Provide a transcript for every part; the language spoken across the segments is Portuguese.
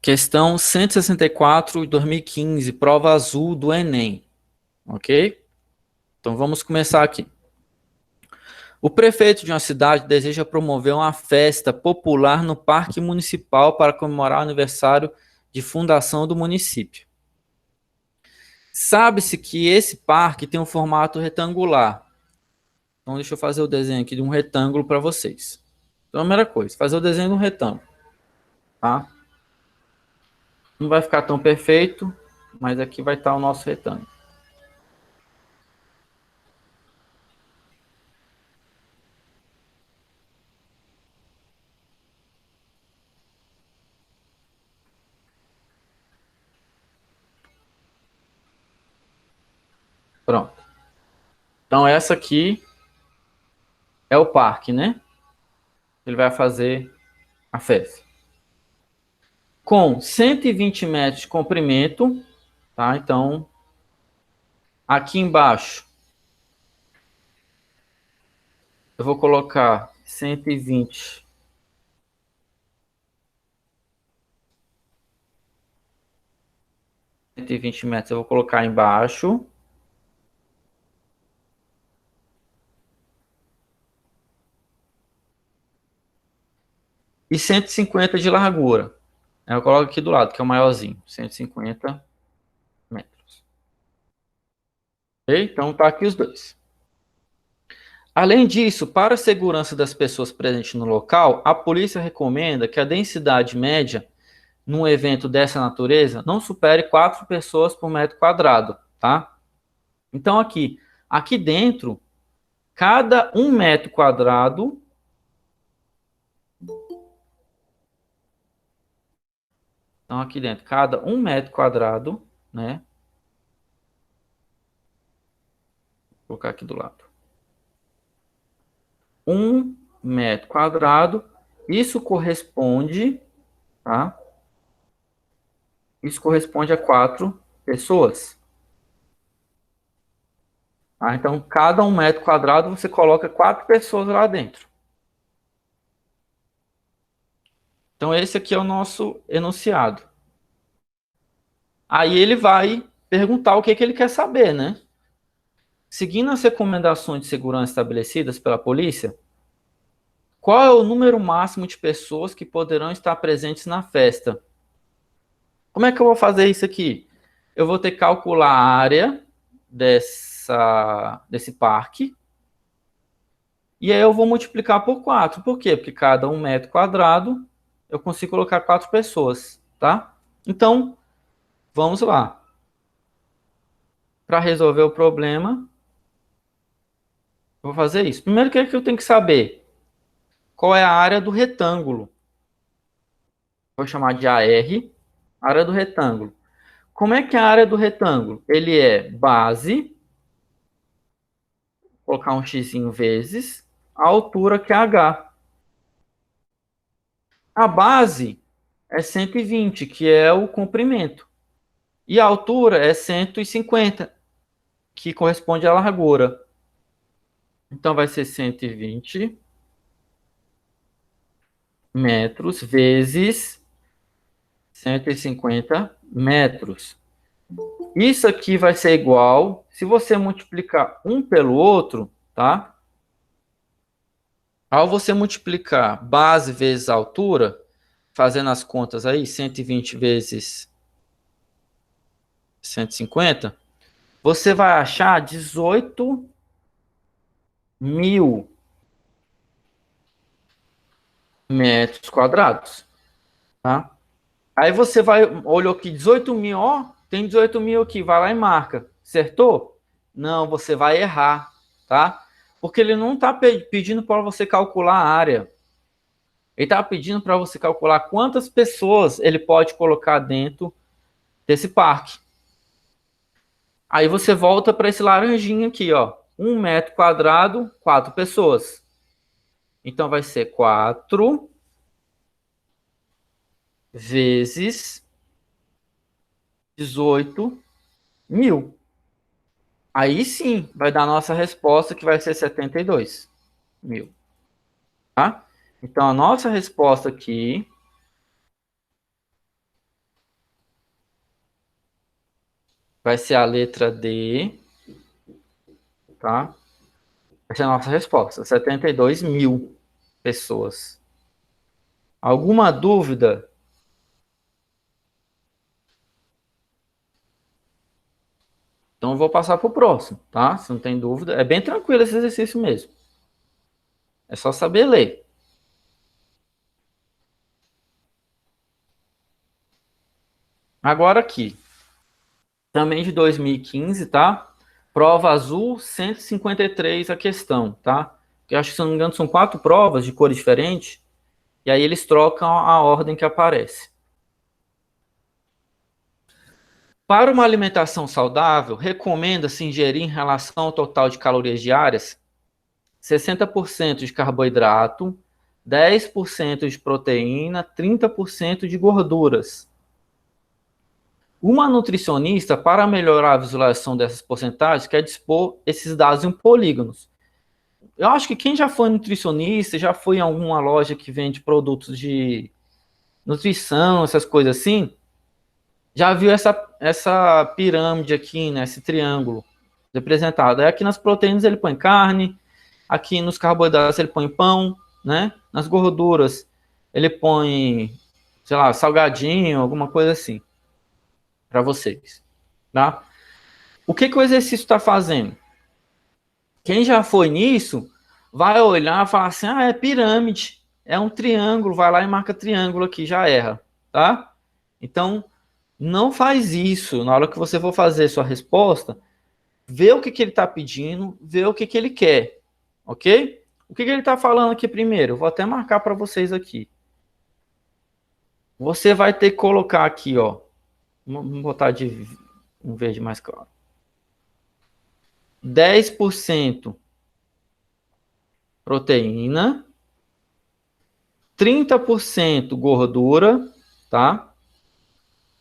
Questão 164 de 2015, prova azul do Enem, ok? Então vamos começar aqui. O prefeito de uma cidade deseja promover uma festa popular no Parque Municipal para comemorar o aniversário de fundação do município. Sabe-se que esse parque tem um formato retangular. Então deixa eu fazer o desenho aqui de um retângulo para vocês. Então a primeira coisa, fazer o desenho de um retângulo, tá? Não vai ficar tão perfeito, mas aqui vai estar o nosso retângulo. Pronto. Então essa aqui é o parque, né? Ele vai fazer a festa. Com 120 metros de comprimento, tá? Então, aqui embaixo, eu vou colocar 120 metros, eu vou colocar embaixo. E 150 de largura. Eu coloco aqui do lado, que é o maiorzinho, 150 metros. Ok? Então, tá aqui os dois. Além disso, para a segurança das pessoas presentes no local, a polícia recomenda que a densidade média num evento dessa natureza não supere 4 pessoas por metro quadrado, tá? Então aqui dentro, cada 1 metro quadrado, então aqui dentro, cada 1 metro quadrado, né? Vou colocar aqui do lado. 1 metro quadrado, isso corresponde, tá? Isso corresponde a 4 pessoas. Tá? Então, cada 1 metro quadrado, você coloca 4 pessoas lá dentro. Então, esse aqui é o nosso enunciado. Aí ele vai perguntar o que ele quer saber, né? Seguindo as recomendações de segurança estabelecidas pela polícia, qual é o número máximo de pessoas que poderão estar presentes na festa? Como é que eu vou fazer isso aqui? Eu vou ter que calcular a área desse parque e aí eu vou multiplicar por 4. Por quê? Porque cada 1 metro quadrado eu consigo colocar 4 pessoas, tá? Então, vamos lá. Para resolver o problema, eu vou fazer isso. Primeiro, o que é que eu tenho que saber? Qual é a área do retângulo? Vou chamar de AR, área do retângulo. Como é que é a área do retângulo? Ele é base, vou colocar um x vezes, a altura que é h. A base é 120, que é o comprimento. E a altura é 150, que corresponde à largura. Então vai ser 120 metros vezes 150 metros. Isso aqui vai ser igual, se você multiplicar um pelo outro, tá? Ao você multiplicar base vezes altura, fazendo as contas aí, 120 vezes 150, você vai achar 18.000 metros quadrados, tá? Aí você vai, olhou aqui, 18.000, ó, tem 18.000 aqui, vai lá e marca. Acertou? Não, você vai errar, tá? Porque ele não está pedindo para você calcular a área. Ele está pedindo para você calcular quantas pessoas ele pode colocar dentro desse parque. Aí você volta para esse laranjinho aqui, ó. 1 metro quadrado, 4 pessoas. Então vai ser 4 vezes 18.000. Aí sim vai dar a nossa resposta, que vai ser 72.000. Tá? Então a nossa resposta aqui Vai ser a letra D, tá? Essa é a nossa resposta. 72 mil pessoas. Alguma dúvida? Então eu vou passar para o próximo, tá? Se não tem dúvida. É bem tranquilo esse exercício mesmo. É só saber ler. Agora aqui. Também de 2015, tá? Prova azul, 153 a questão, tá? Eu acho que, se não me engano, são 4 provas de cores diferentes. E aí eles trocam a ordem que aparece. Para uma alimentação saudável, recomenda-se ingerir em relação ao total de calorias diárias 60% de carboidrato, 10% de proteína, 30% de gorduras. Uma nutricionista, para melhorar a visualização dessas porcentagens, quer dispor esses dados em polígonos. Eu acho que quem já foi nutricionista, já foi em alguma loja que vende produtos de nutrição, essas coisas assim, já viu essa pirâmide aqui, né, esse triângulo representado. Aí aqui nas proteínas ele põe carne, aqui nos carboidratos ele põe pão, né? Nas gorduras ele põe, sei lá, salgadinho, alguma coisa assim, para vocês, tá? O que que o exercício está fazendo? Quem já foi nisso vai olhar e falar assim: ah, é pirâmide, é um triângulo, vai lá e marca triângulo aqui, já erra, tá? Então, não faz isso. Na hora que você for fazer sua resposta, vê o que, que ele está pedindo, vê o que, que ele quer, ok? O que, que ele está falando aqui primeiro? Eu vou até marcar para vocês aqui. Você vai ter que colocar aqui, ó. Vamos botar de um verde mais claro. 10% proteína, 30% gordura, tá?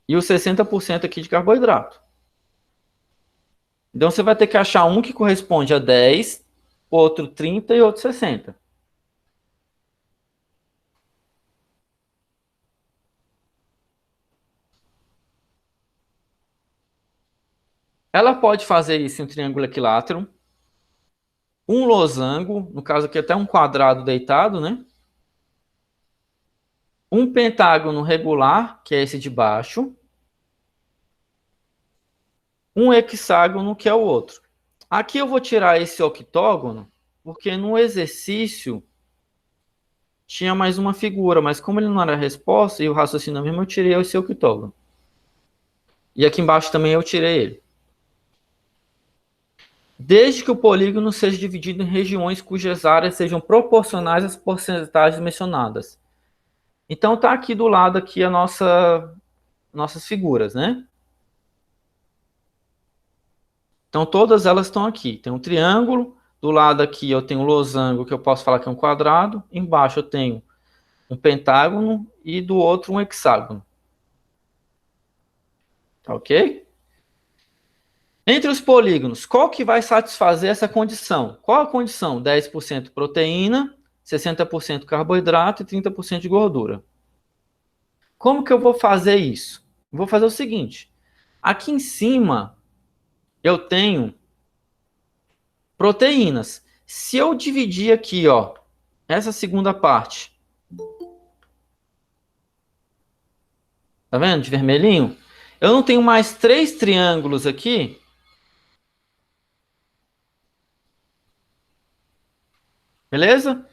E os 60% aqui de carboidrato. Então você vai ter que achar um que corresponde a 10, outro 30 e outro 60. Ela pode fazer isso em um triângulo equilátero, um losango, no caso aqui até um quadrado deitado, né? Um pentágono regular, que é esse de baixo, um hexágono, que é o outro. Aqui eu vou tirar esse octógono, porque no exercício tinha mais uma figura, mas como ele não era a resposta e o raciocínio mesmo, eu tirei esse octógono. E aqui embaixo também eu tirei ele. Desde que o polígono seja dividido em regiões cujas áreas sejam proporcionais às porcentagens mencionadas. Então tá aqui do lado aqui a nossas figuras, né? Então todas elas estão aqui. Tem um triângulo, do lado aqui eu tenho um losango, que eu posso falar que é um quadrado, embaixo eu tenho um pentágono e do outro um hexágono. Tá ok? Entre os polígonos, qual que vai satisfazer essa condição? Qual a condição? 10% proteína, 60% carboidrato e 30% de gordura. Como que eu vou fazer isso? Vou fazer o seguinte. Aqui em cima eu tenho proteínas. Se eu dividir aqui, ó, essa segunda parte, tá vendo? De vermelhinho. Eu não tenho mais 3 triângulos aqui. Beleza?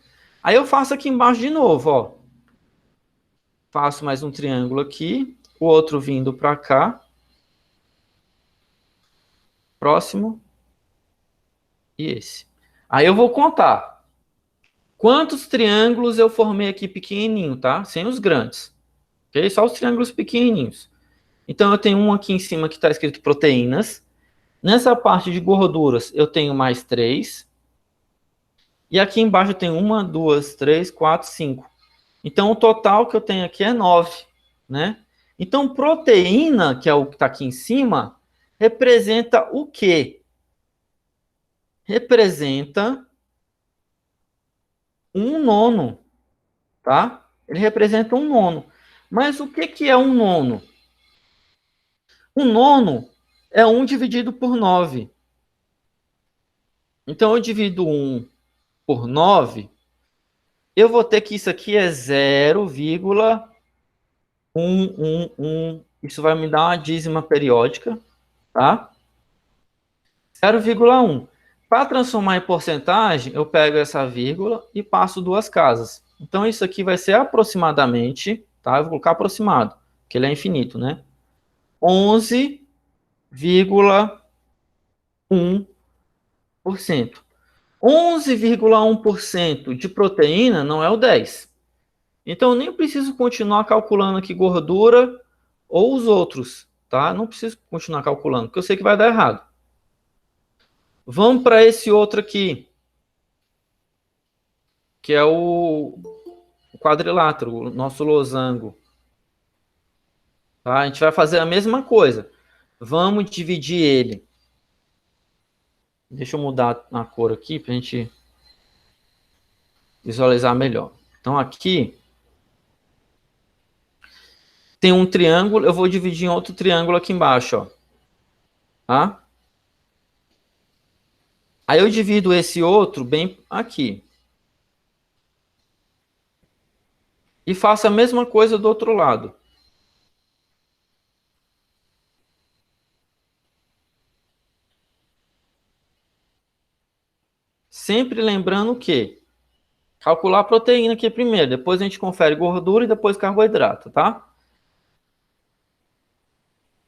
Aí eu faço aqui embaixo de novo, ó. Faço mais um triângulo aqui, o outro vindo para cá, próximo, e esse. Aí eu vou contar quantos triângulos eu formei aqui pequenininho, tá? Sem os grandes, ok? Só os triângulos pequenininhos. Então eu tenho um aqui em cima que está escrito proteínas. Nessa parte de gorduras eu tenho mais 3. E aqui embaixo eu tenho 1, 2, 3, 4, 5. Então o total que eu tenho aqui é 9, né? Então proteína, que é o que está aqui em cima, representa o quê? Representa 1/9, tá? Ele representa 1/9. Mas o que que é 1/9? 1/9 é 1 dividido por 9. Então, eu divido 1 por 9, eu vou ter que isso aqui é 0,111. Isso vai me dar uma dízima periódica, tá? 0,1. Para transformar em porcentagem, eu pego essa vírgula e passo duas casas. Então, isso aqui vai ser aproximadamente, tá? Eu vou colocar aproximado, porque ele é infinito, né? 11,1%. 11,1% de proteína não é o 10. Então, eu nem preciso continuar calculando aqui gordura ou os outros, tá? Não preciso continuar calculando, porque eu sei que vai dar errado. Vamos para esse outro aqui, que é o quadrilátero, o nosso losango. Tá? A gente vai fazer a mesma coisa. Vamos dividir ele. Deixa eu mudar a cor aqui para a gente visualizar melhor. Então, aqui tem um triângulo, eu vou dividir em outro triângulo aqui embaixo, ó. Tá? Aí eu divido esse outro bem aqui. E faço a mesma coisa do outro lado. Sempre lembrando que calcular a proteína aqui primeiro, depois a gente confere gordura e depois carboidrato, tá?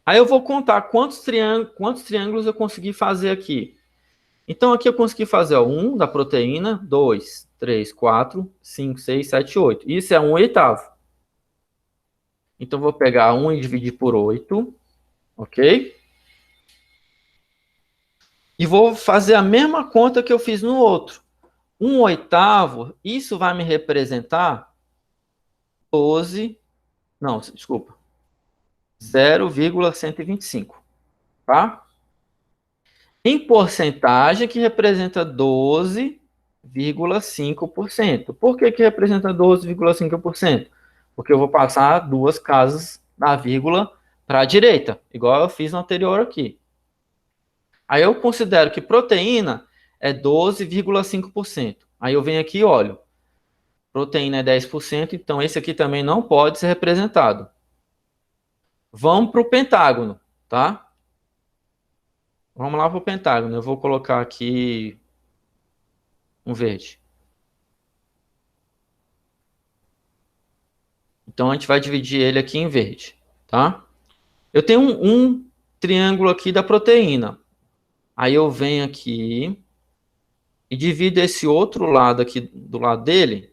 Aí eu vou contar quantos triângulos eu consegui fazer aqui. Então aqui eu consegui fazer 1 da proteína, 2, 3, 4, 5, 6, 7, 8. Isso é 1/8. Então vou pegar 1 e dividir por 8, ok? E vou fazer a mesma conta que eu fiz no outro. 1/8, isso vai me representar 12, não, desculpa, 0,125, tá? Em porcentagem, que representa 12,5%. Por que que representa 12,5%? Porque eu vou passar duas casas da vírgula para a direita, igual eu fiz no anterior aqui. Aí eu considero que proteína é 12,5%. Aí eu venho aqui e olho. Proteína é 10%, então esse aqui também não pode ser representado. Vamos para o pentágono, tá? Vamos lá para o pentágono. Eu vou colocar aqui um verde. Então a gente vai dividir ele aqui em verde, tá? Eu tenho um triângulo aqui da proteína. Aí eu venho aqui e divido esse outro lado aqui do lado dele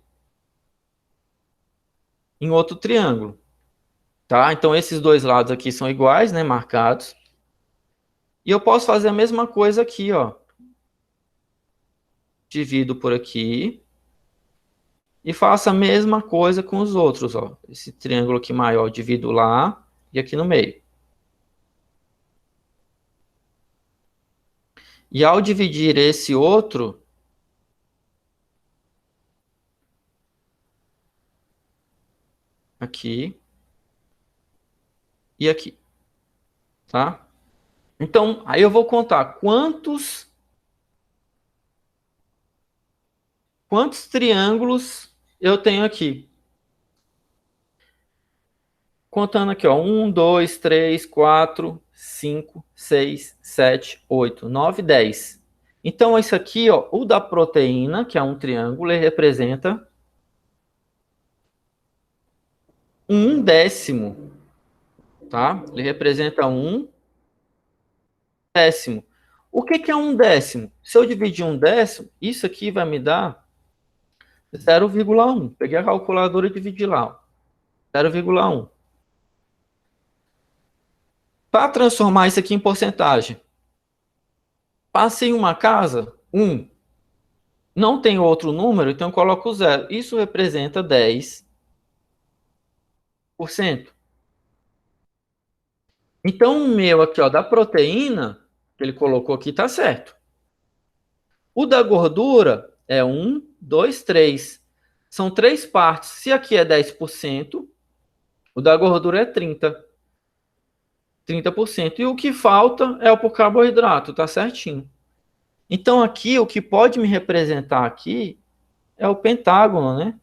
em outro triângulo, tá? Então esses dois lados aqui são iguais, né, marcados. E eu posso fazer a mesma coisa aqui, ó. Divido por aqui e faço a mesma coisa com os outros, ó. Esse triângulo aqui maior eu divido lá e aqui no meio. E ao dividir esse outro, aqui e aqui, tá? Então, aí eu vou contar quantos triângulos eu tenho aqui. Contando aqui, ó, 1, 2, 3, 4, 5, 6, 7, 8, 9, 10. Então, esse aqui, ó, o da proteína, que é um triângulo, ele representa 1/10, tá? Ele representa 1/10. O que que é 1/10? Se eu dividir 1/10, isso aqui vai me dar 0,1. Peguei a calculadora e dividi lá, ó, 0,1. Para transformar isso aqui em porcentagem, passei uma casa, 1. Não tem outro número, então eu coloco 0. Isso representa 10%. Então, o meu aqui, ó, da proteína, que ele colocou aqui, tá certo. O da gordura é 1, 2, 3. São três partes. Se aqui é 10%, o da gordura é 30%. 30%. E o que falta é o carboidrato, tá certinho. Então aqui, o que pode me representar aqui é o pentágono, né?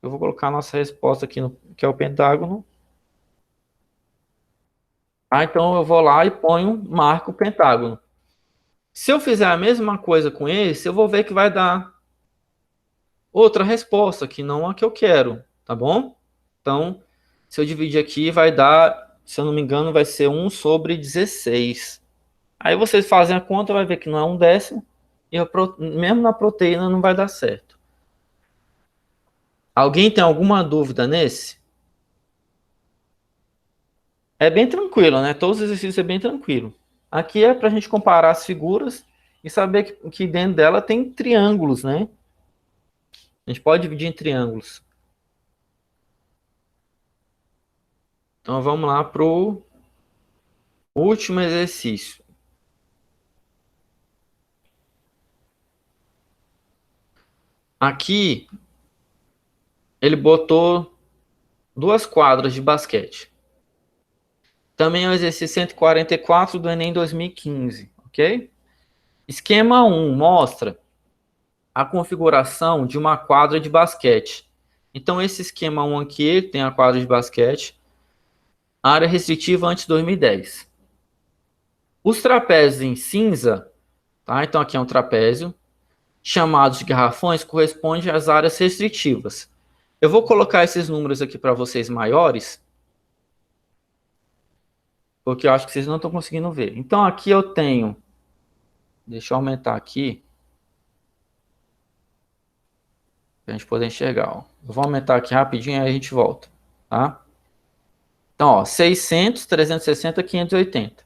Eu vou colocar a nossa resposta aqui, que é o pentágono. Ah, então eu vou lá e ponho, marco o pentágono. Se eu fizer a mesma coisa com esse, eu vou ver que vai dar outra resposta, que não a que eu quero, tá bom? Então, se eu dividir aqui, vai dar, se eu não me engano, vai ser 1/16. Aí vocês fazem a conta, vai ver que não é 1/10, e mesmo na proteína não vai dar certo. Alguém tem alguma dúvida nesse? É bem tranquilo, né? Todos os exercícios é bem tranquilo. Aqui é para a gente comparar as figuras e saber que dentro dela tem triângulos, né? A gente pode dividir em triângulos. Então vamos lá para o último exercício. Aqui ele botou duas quadras de basquete. Também é o exercício 144 do Enem 2015, ok? Esquema 1 mostra a configuração de uma quadra de basquete. Então esse esquema 1 aqui tem a quadra de basquete, área restritiva antes de 2010. Os trapézios em cinza, tá? Então aqui é um trapézio, chamados de garrafões, corresponde às áreas restritivas. Eu vou colocar esses números aqui para vocês maiores, porque eu acho que vocês não estão conseguindo ver. Então aqui eu tenho, deixa eu aumentar aqui, para a gente poder enxergar. Ó. Eu vou aumentar aqui rapidinho e aí a gente volta, tá? Então, ó, 600, 360, 580.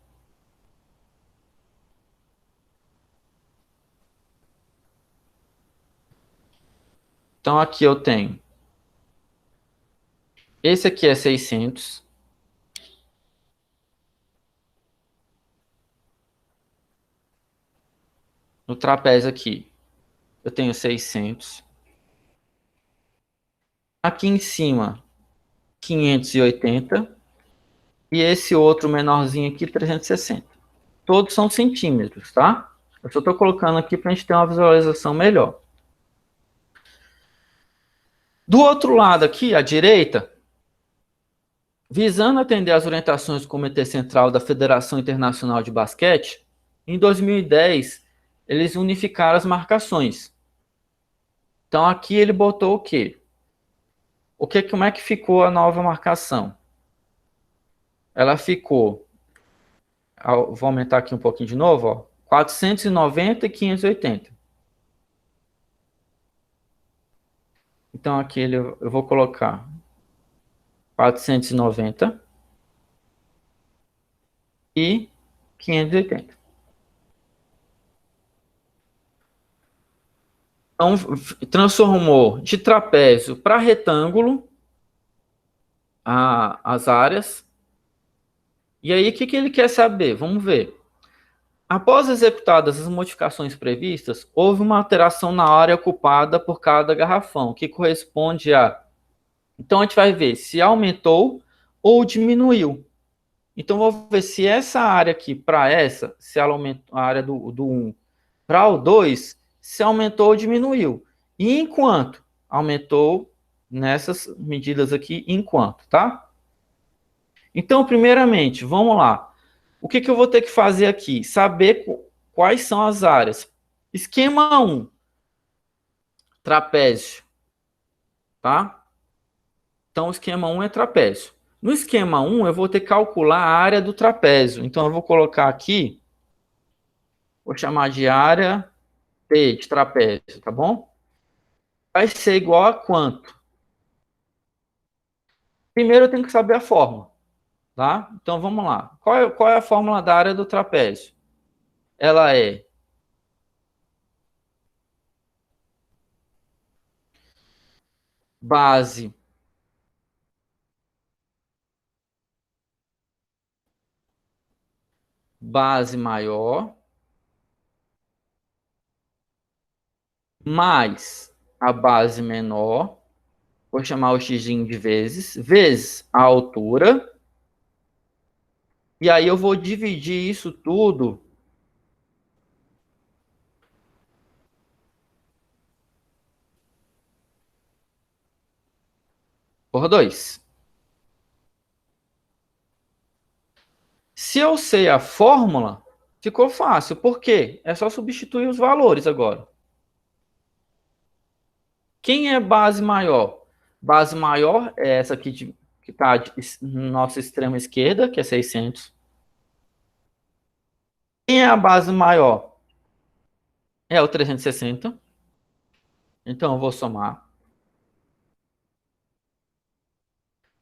Então aqui eu tenho, esse aqui é 600, no trapézio aqui eu tenho 600, aqui em cima 580 e esse outro menorzinho aqui 360. Todos são centímetros, tá? Eu só estou colocando aqui para a gente ter uma visualização melhor. Do outro lado aqui, à direita, visando atender às orientações do Comitê Central da Federação Internacional de Basquete, em 2010 eles unificaram as marcações. Então aqui ele botou o quê? Como é que ficou a nova marcação? Ela ficou, vou aumentar aqui um pouquinho de novo, ó, 490 e 580. Então aqui eu vou colocar 490 e 580. Então, transformou de trapézio para retângulo as áreas. E aí, o que ele quer saber? Vamos ver. Após executadas as modificações previstas, houve uma alteração na área ocupada por cada garrafão, que corresponde a... Então, a gente vai ver se aumentou ou diminuiu. Então, vou ver se essa área aqui, para essa, se ela aumentou, a área do 1 para o 2, se aumentou ou diminuiu. E enquanto aumentou nessas medidas aqui, enquanto, tá? Então, primeiramente, vamos lá. O que eu vou ter que fazer aqui? Saber quais são as áreas. Esquema 1, trapézio, tá? Então, o esquema 1 é trapézio. No esquema 1, eu vou ter que calcular a área do trapézio. Então, eu vou colocar aqui, vou chamar de área T de trapézio, tá bom? Vai ser igual a quanto? Primeiro eu tenho que saber a fórmula, tá? Então vamos lá. Qual é a fórmula da área do trapézio? Ela é base maior mais a base menor, vou chamar o x de vezes, vezes a altura, E aí eu vou dividir isso tudo por 2. Se eu sei a fórmula, ficou fácil. Por quê? É só substituir os valores agora. Quem é base maior? Base maior é essa aqui que está na nossa extrema esquerda, que é 600. Quem é a base maior? É o 360. Então eu vou somar.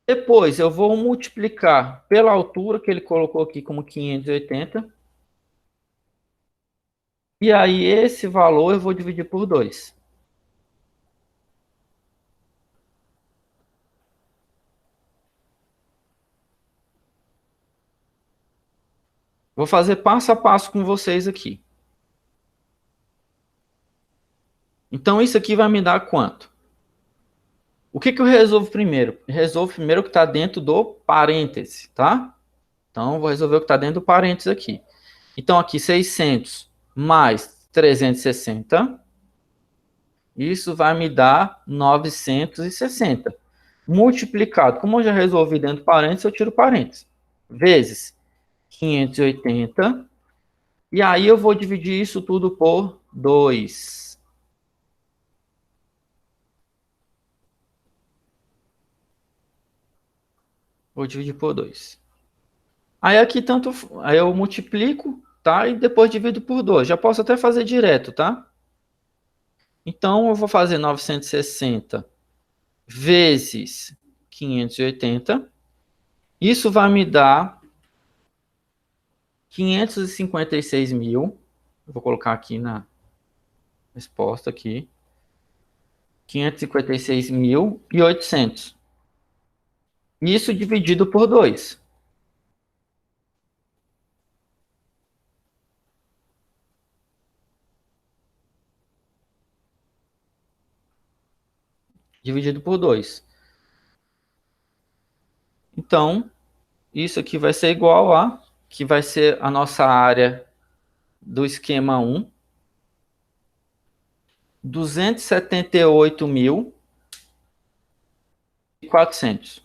Depois eu vou multiplicar pela altura que ele colocou aqui como 580. E aí esse valor eu vou dividir por 2. Vou fazer passo a passo com vocês aqui. Então isso aqui vai me dar quanto? O que que eu resolvo primeiro? Eu resolvo primeiro o que está dentro do parêntese, tá? Então eu vou resolver o que está dentro do parêntese aqui. Então aqui 600 mais 360, isso vai me dar 960. Multiplicado, como eu já resolvi dentro do parênteses, eu tiro parênteses. Vezes 580. E aí eu vou dividir isso tudo por 2. Vou dividir por 2. Aí aqui tanto, aí eu multiplico, tá? E depois divido por 2. Já posso até fazer direto, tá? Então eu vou fazer 960 vezes 580. Isso vai me dar 556 mil. Eu vou colocar aqui na resposta aqui. 556.800. Isso dividido por 2. Dividido por 2. Então, isso aqui vai ser igual a, que vai ser a nossa área do esquema 1, 278.400.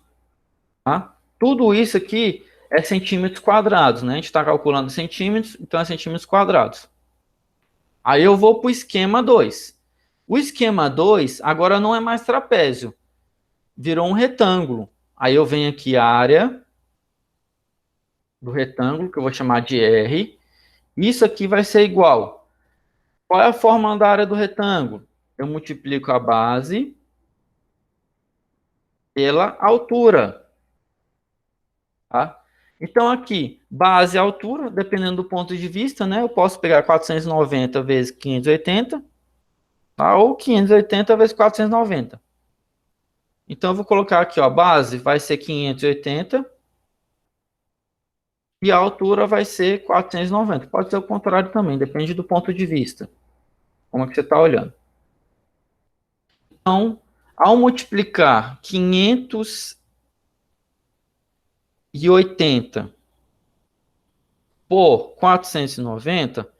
Tá? Tudo isso aqui é centímetros quadrados, né? A gente está calculando centímetros, então é centímetros quadrados. Aí eu vou para o esquema 2. O esquema 2 agora não é mais trapézio, virou um retângulo. Aí eu venho aqui a área do retângulo, que eu vou chamar de R. Isso aqui vai ser igual. Qual é a fórmula da área do retângulo? Eu multiplico a base pela altura. Tá? Então, aqui, base e altura, dependendo do ponto de vista, né? Eu posso pegar 490 vezes 580, tá? Ou 580 vezes 490. Então, eu vou colocar aqui, ó, a base vai ser 580 e a altura vai ser 490. Pode ser o contrário também, depende do ponto de vista. Como é que você está olhando? Então, ao multiplicar 580 por 490,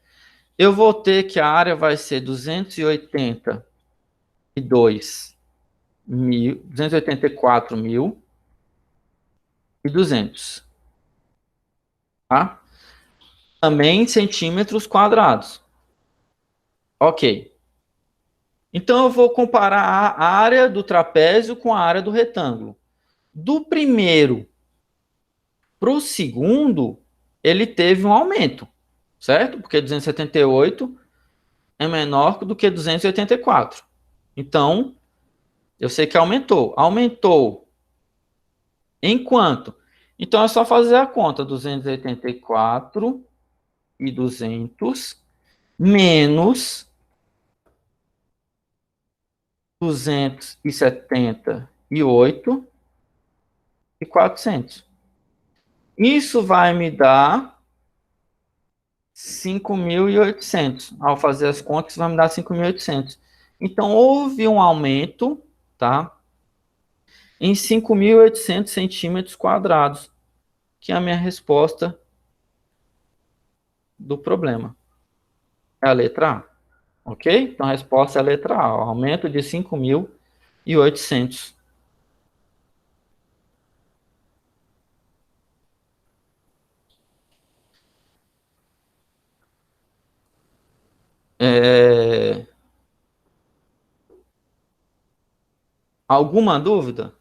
eu vou ter que a área vai ser 284.200, tá? Também em centímetros quadrados. Ok. Então eu vou comparar a área do trapézio com a área do retângulo. Do primeiro para o segundo, ele teve um aumento, certo? Porque 278 é menor do que 284. Então, eu sei que aumentou. Aumentou em quanto? Então, é só fazer a conta. 284.200 menos 278.400. Isso vai me dar 5.800. Ao fazer as contas, vai me dar 5.800. Então, houve um aumento, tá? Em 5.800 centímetros quadrados, que é a minha resposta do problema. É a letra A, ok? Então a resposta é a letra A, o aumento de 5.800. É... Alguma dúvida?